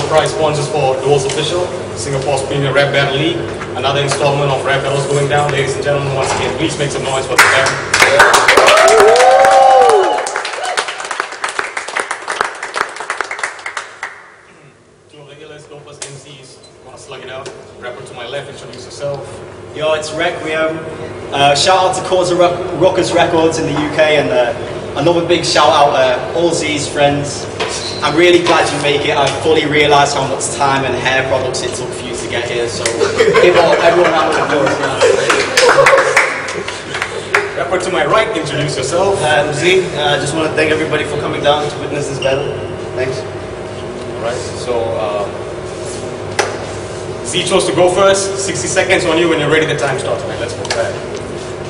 surprise sponsors for Duels Official, Singapore's premier rap battle league. Another installment of rap battles going down. Ladies and gentlemen, once again, please make some noise for the band. Two of the illest, dopest MCs. Want to slug it out? Rapper to my left, introduce yourself. Yo, it's Requiem. Shout out to Cause Ruckus Records in the UK, and another big shout out all ZeE's friends. I'm really glad you make it. I fully realised how much time and hair products it took for you to get here, so give everyone a round of applause now. Rapper to my right, introduce yourself. I'm ZeE. I just want to thank everybody for coming down to witness this battle. Thanks. Alright, so ZeE chose to go first. 60 seconds on you. When you're ready, the time starts, man. Let's move back.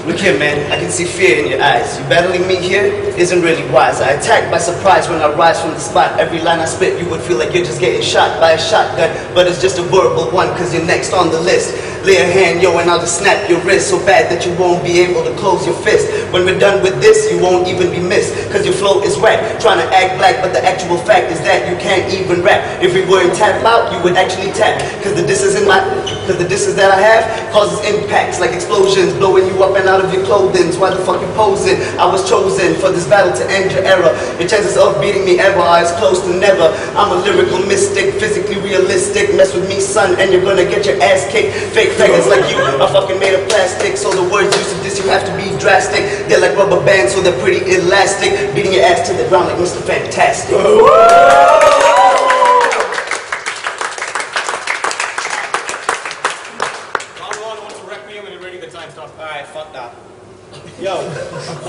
Look here, man, I can see fear in your eyes. You battling me here isn't really wise. I attack by surprise when I rise from the spot. Every line I spit, you would feel like you're just getting shot by a shotgun. But it's just a verbal one, cause you're next on the list. Lay a hand, yo, and I'll just snap your wrist so bad that you won't be able to close your fist. When we're done with this, you won't even be missed, cause your flow is whack. Trying to act black, but the actual fact is that you can't even rap. If we weren't tap out, you would actually tap. Cause the disses that I have causes impacts like explosions, blowing you up and out of your clothing. Why the fuck you posing? I was chosen for this battle to end your era. Your chances of beating me ever are as close to never. I'm a lyrical mystic, physically realistic. Mess with me, son, and you're gonna get your ass kicked. Fake faggots like you are fucking made of plastic. So the words used to this, you have to be drastic. They're like rubber bands, so they're pretty elastic. Beating your ass to the ground like Mr. Fantastic. Alright, fuck that. Yo,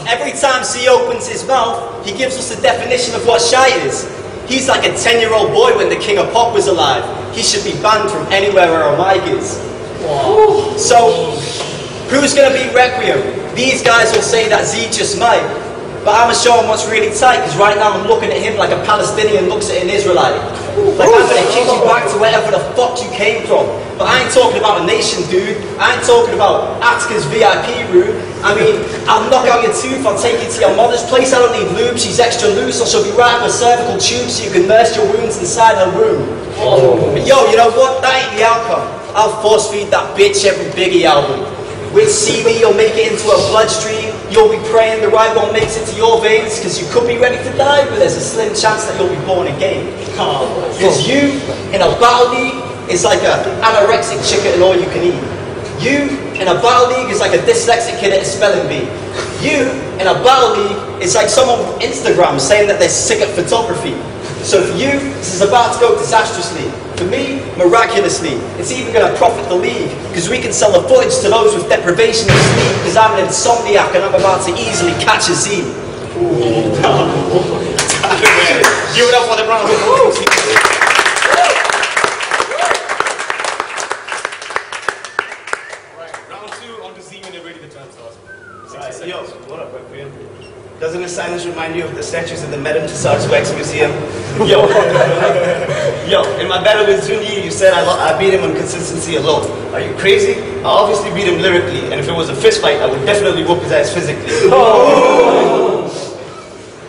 every time ZeE opens his mouth, he gives us a definition of what shy is. He's like a 10-year-old boy when the king of pop was alive. He should be banned from anywhere where a mic is. Wow. So, who's gonna beat Requiem? These guys will say that ZeE just might. But I'ma show him what's really tight, because right now I'm looking at him like a Palestinian looks at an Israelite. Like I'm gonna kick you back to wherever the fuck you came from. But I ain't talking about a nation, dude. I ain't talking about Atka's VIP room. I mean, I'll knock out your tooth, I'll take you to your mother's place. I don't need lube, she's extra loose, or she'll be right with a cervical tube so you can nurse your wounds inside her room. But yo, you know what? That ain't the outcome. I'll force feed that bitch every Biggie album. With CD, you'll make it into a bloodstream. You'll be praying the right one makes it to your veins, because you could be ready to die, but there's a slim chance that you'll be born again. Because you, in a battle league, is like an anorexic chick at an all-you-can-eat. You, in a battle league, is like a dyslexic kid at a spelling bee. You, in a battle league, is like someone from Instagram saying that they're sick at photography. So for you, this is about to go disastrously. For me, miraculously, it's even going to profit the league, because we can sell the footage to those with deprivation of sleep, because I'm an insomniac and I'm about to easily catch a ZeE. Give it up for the round of applause. Alright, round two, on to ZeE when you're ready to turn starts. Yo, what up, Requiem? Doesn't the silence remind you of the statues in the Madame Tussauds Wax Museum? Yo, yo, in my battle with ZeE, you said I beat him on consistency alone. Are you crazy? I obviously beat him lyrically, and if it was a fist fight, I would definitely whoop his ass physically.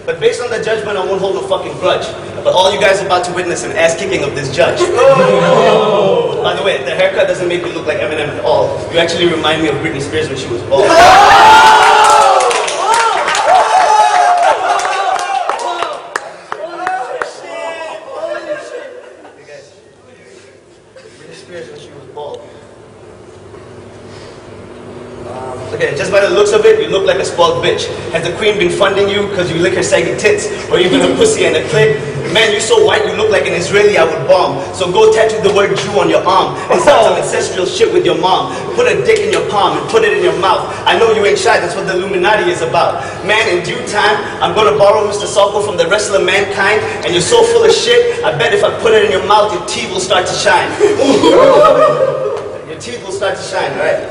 But based on the judgment, I won't hold no fucking grudge. But all you guys are about to witness an ass kicking of this judge. By the way, the haircut doesn't make me look like Eminem at all. You actually remind me of Britney Spears when she was bald. Okay, just by the looks of it, you look like a spoiled bitch. Has the queen been funding you because you lick her saggy tits? Or even a pussy and a clit? Man, you're so white you look like an Israeli I would bomb. So go tattoo the word Jew on your arm and start some ancestral shit with your mom. Put a dick in your palm and put it in your mouth. I know you ain't shy, that's what the Illuminati is about. Man, in due time, I'm gonna borrow Mr. Sokko from the wrestler Mankind, and you're so full of shit, I bet if I put it in your mouth, your teeth will start to shine. Your teeth will start to shine, right?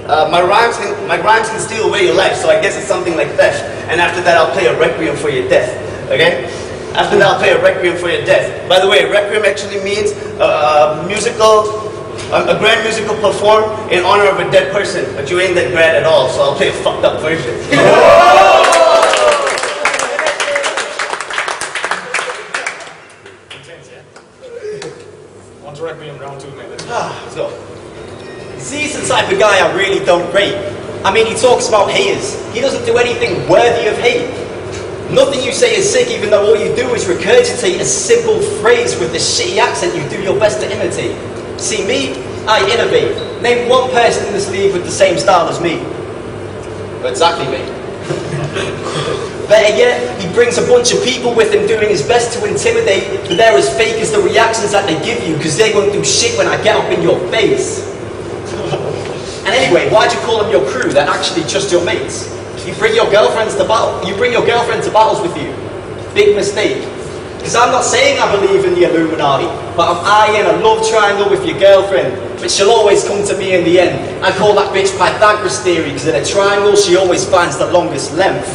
My rhymes can steal away your life, so I guess it's something like theft. And after that, I'll play a requiem for your death. Okay? After that, I'll play a requiem for your death. By the way, requiem actually means a grand musical perform in honor of a dead person. But you ain't that grand at all, so I'll play a fucked up version. On to Requiem round 2, man. Let's go. Let's go. ZeE's the type of guy I really don't rate. I mean, he talks about haters. He doesn't do anything worthy of hate. Nothing you say is sick, even though all you do is regurgitate a simple phrase with the shitty accent you do your best to imitate. See me? I innovate. Name one person in this league with the same style as me. Exactly me. Better yet, he brings a bunch of people with him doing his best to intimidate, but they're as fake as the reactions that they give you, because they won't do shit when I get up in your face. And anyway, why'd you call them your crew? They're actually just your mates. You bring your girlfriends to battle. You bring your girlfriend to battles with you. Big mistake. Because I'm not saying I believe in the Illuminati, but I'm eyeing a love triangle with your girlfriend, but she'll always come to me in the end. I call that bitch Pythagoras theory, because in a triangle she always finds the longest length.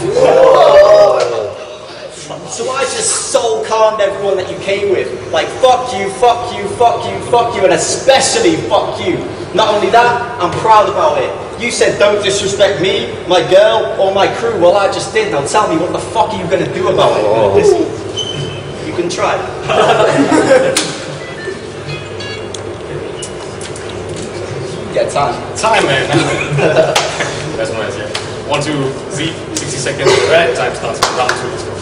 So I just soul calmed everyone that you came with. Like, fuck you, fuck you, fuck you, fuck you, and especially fuck you. Not only that, I'm proud about it. You said don't disrespect me, my girl, or my crew. Well, I just did. Now tell me, what the fuck are you going to do about it? Listen, you can try. Get time. Time, man. That's nice, yeah. 1, 2, ZeE, 60 seconds. Red, time starts. Round 2, let's go.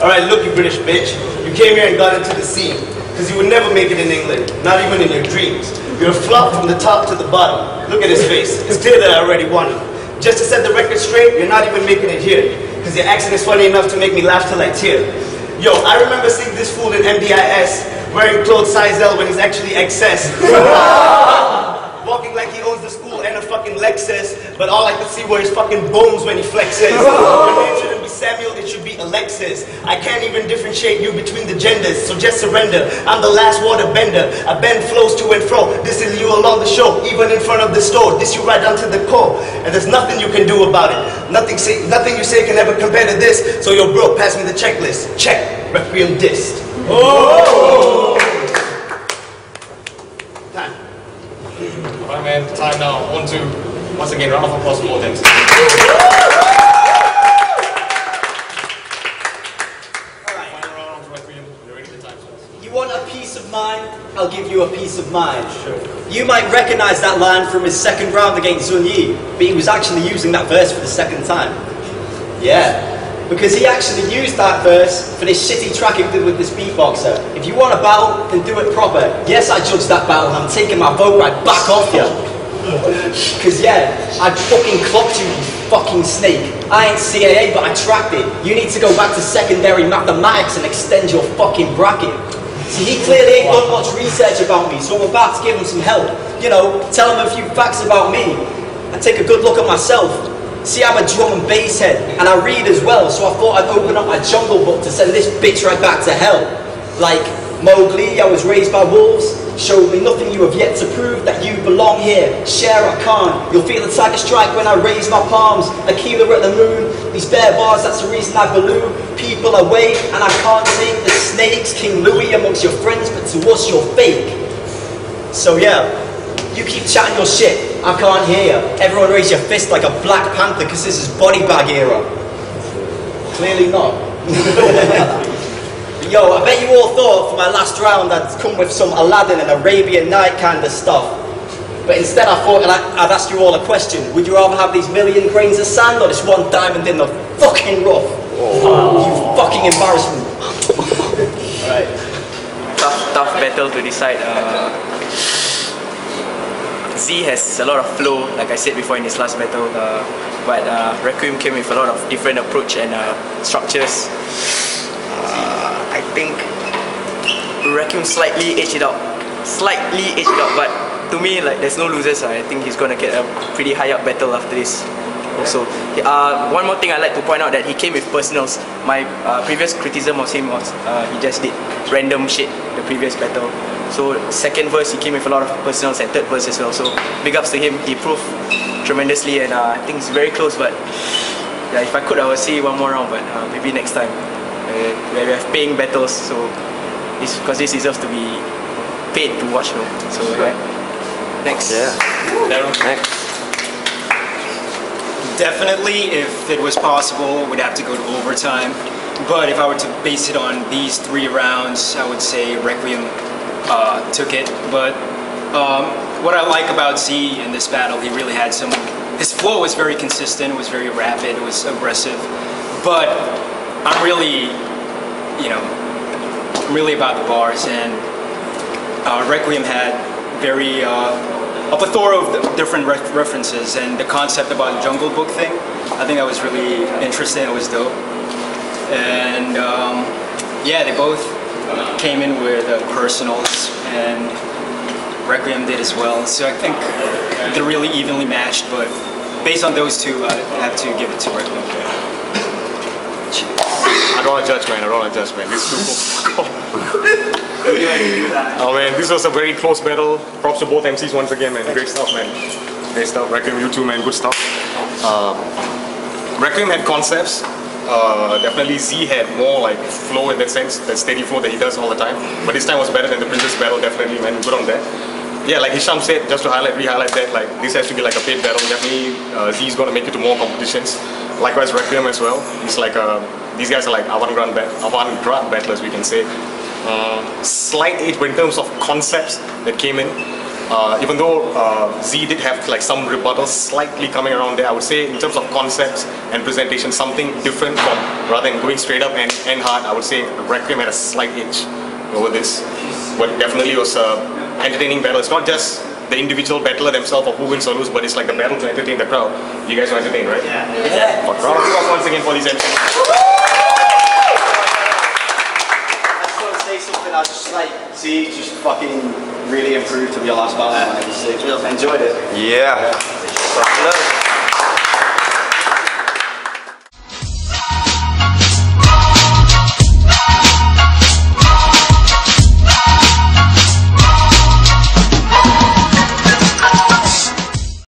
Alright, look, you British bitch. You came here and got into the scene. Because you would never make it in England. Not even in your dreams. You're a flop from the top to the bottom. Look at his face. It's clear that I already won him. Just to set the record straight, you're not even making it here. Because your accent is funny enough to make me laugh till I tear. Yo, I remember seeing this fool in MDIS wearing clothes size L when he's actually XS. Walking like he owns the school and a fucking Lexus, but all I could see were his fucking bones when he flexes. Your name shouldn't be Samuel, it should be Alexis. I can't even differentiate you between the genders, so just surrender. I'm the last water bender. I bend flows to and fro. This is you along the show, even in front of the store. This you right down to the core, and there's nothing you can do about it. Nothing you say can ever compare to this. So yo, bro, pass me the checklist. Check. Requiem dissed. Oh! Alright, man. Time now. 1, 2. Once again, round of applause for both teams. Final round, Requiem. You're ready for time starts. You want a peace of mind? I'll give you a peace of mind. Sure. You might recognize that line from his second round against ZeE, but he was actually using that verse for the second time. Yeah. Because he actually used that verse for this shitty track he did with this beatboxer. If you want a battle, then do it proper. Yes, I judged that battle, and I'm taking my vote right back off you. Because yeah, I fucking clocked you, you fucking snake. I ain't CAA, but I tracked it. You need to go back to secondary mathematics and extend your fucking bracket. See, he clearly ain't done much research about me, so I'm about to give him some help. You know, tell him a few facts about me. And take a good look at myself. See, I'm a drum and bass head, and I read as well, so I thought I'd open up my jungle book to send this bitch right back to hell. Like, Mowgli, I was raised by wolves, showed me nothing you have yet to prove that you belong here. Shere Khan, you'll feel the tiger strike when I raise my palms. Aquila at the moon, these bare bars, that's the reason I balloon people away, and I can't take the snakes. King Louis amongst your friends, but to us you're fake. So yeah, you keep chatting your shit. I can't hear you. Everyone raise your fist like a Black Panther because this is body bag era. Clearly not. Yo, I bet you all thought for my last round I'd come with some Aladdin and Arabian Night kind of stuff. But instead I thought I'd ask you all a question. Would you rather have these million grains of sand or this one diamond in the fucking rough? Oh. You fucking embarrassment. Alright. Tough battle to decide. ZeE has a lot of flow, like I said before in his last battle, but Requiem came with a lot of different approach and structures. I think Requiem slightly edged it out, but to me, like, there's no losers. I think he's gonna get a pretty high up battle after this. Also, one more thing I'd like to point out that he came with personals. My previous criticism of him was he just did random shit the previous battle. So second verse he came with a lot of personals and third verse as well. So big ups to him. He proved tremendously, and I think it's very close. But yeah, if I could, I would say one more round. But maybe next time. We have paying battles, so because this deserves to be paid to watch. No? So next. Yeah. Next. Definitely, if it was possible, we'd have to go to overtime. But if I were to base it on these 3 rounds, I would say Requiem took it. But what I like about ZeE in this battle, he really had some. His flow was very consistent. It was very rapid. It was aggressive. But I'm really, really about the bars, and Requiem had very a plethora of different references, and the concept about the Jungle Book thing, I think that was really interesting. It was dope. And yeah, they both came in with personals, and Requiem did as well. So I think they're really evenly matched, but based on those two, I have to give it to Requiem. I don't want to judge, man. I don't want to judge, man. This is too cool. Oh man, this was a very close battle. Props to both MCs once again, man. Great stuff, man. Great stuff. Requiem, you too, man. Good stuff. Requiem had concepts. Definitely ZeE had more like flow in that sense, that steady flow that he does all the time. But this time was better than the previous battle, definitely, man. Good on that. Yeah, like Hisham said, just to re-highlight that, like this has to be like a paid battle. Definitely, ZeE's going to make it to more competitions. Likewise, Requiem as well. He's like these guys are like avant-garde battlers, we can say. Slight edge, but in terms of concepts that came in, even though ZeE did have like some rebuttals slightly coming around there, I would say in terms of concepts and presentation, something different from rather than going straight up and end hard. I would say Requiem had a slight edge over this, but definitely it was entertaining battle. It's not just the individual battler themselves or who wins or lose, but it's like the battle to entertain the crowd. You guys were entertained, right? Yeah. Round of applause once again for these MCs. Something I just like ZeE just fucking really improved to be your last battle. I just enjoyed it. Yeah.